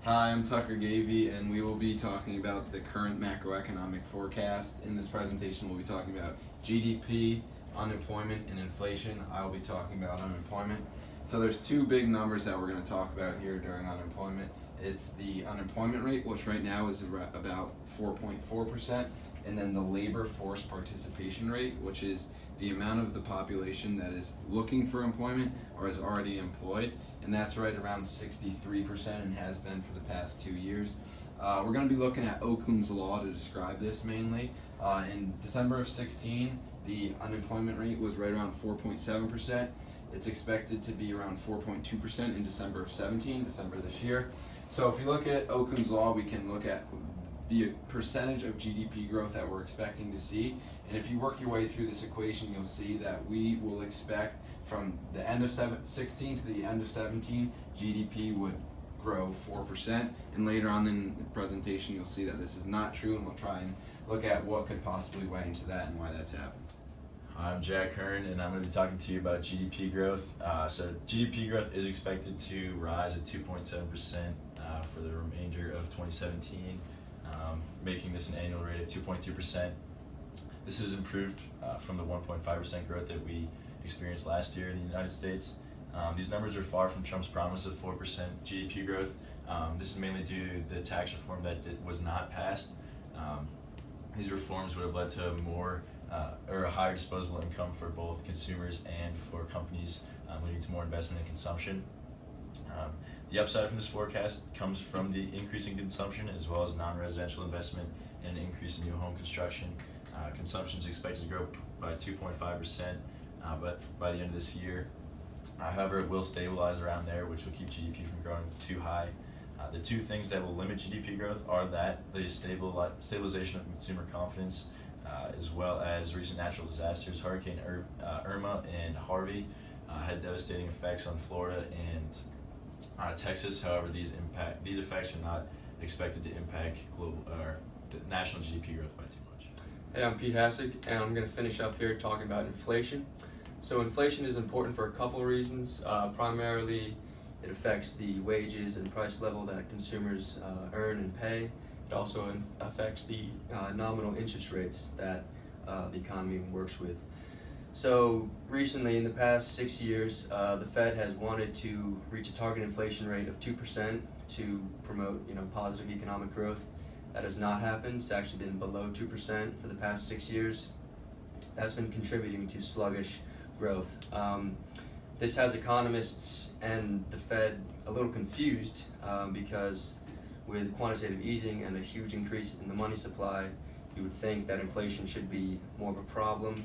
Hi, I'm Tucker Gavey, and we will be talking about the current macroeconomic forecast. In this presentation, we'll be talking about GDP, unemployment, and inflation. I will be talking about unemployment. So there's two big numbers that we're going to talk about here during unemployment. It's the unemployment rate, which right now is about 4.4%, and then the labor force participation rate, which is the amount of the population that is looking for employment or is already employed, and that's right around 63% and has been for the past 2 years. We're going to be looking at Okung's law to describe this mainly. In December of 16, the unemployment rate was right around 4.7%. It's expected to be around 4.2% in December of 17, December this year. So if you look at Okung's law, we can look at the percentage of GDP growth that we're expecting to see. And if you work your way through this equation, you'll see that we will expect from the end of 16 to the end of 17, GDP would grow 4%. And later on in the presentation, you'll see that this is not true, and we'll try and look at what could possibly weigh into that and why that's happened. I'm Jack Hern, and I'm going to be talking to you about GDP growth. So GDP growth is expected to rise at 2.7% for the remainder of 2017, making this an annual rate of 2.2%. This is improved from the 1.5% growth that we experienced last year in the United States. These numbers are far from Trump's promise of 4% GDP growth. This is mainly due to the tax reform that was not passed. These reforms would have led to a higher disposable income for both consumers and for companies, leading to more investment and consumption. The upside from this forecast comes from the increase in consumption as well as non-residential investment and an increase in new home construction. Consumption is expected to grow by 2.5%, but by the end of this year. However, it will stabilize around there, which will keep GDP from growing too high. The two things that will limit GDP growth are the stabilization of consumer confidence, as well as recent natural disasters. Hurricane Irma and Harvey had devastating effects on Florida and Texas. However, these effects are not expected to impact national GDP growth by too much. Hey, I'm Pete Haessig, and I'm going to finish up here talking about inflation. So inflation is important for a couple of reasons. Primarily, it affects the wages and price level that consumers earn and pay. It also affects the nominal interest rates that the economy works with. So recently, in the past 6 years, the Fed has wanted to reach a target inflation rate of 2% to promote, positive economic growth. That has not happened. It's actually been below 2% for the past 6 years. That's been contributing to sluggish growth. This has economists and the Fed a little confused because with quantitative easing and a huge increase in the money supply, you would think that inflation should be more of a problem,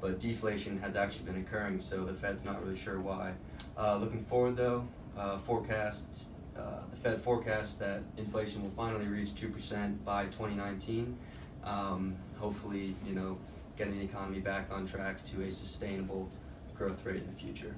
but deflation has actually been occurring, so the Fed's not really sure why. Looking forward though, the Fed forecasts that inflation will finally reach 2% by 2019. Hopefully, getting the economy back on track to a sustainable growth rate in the future.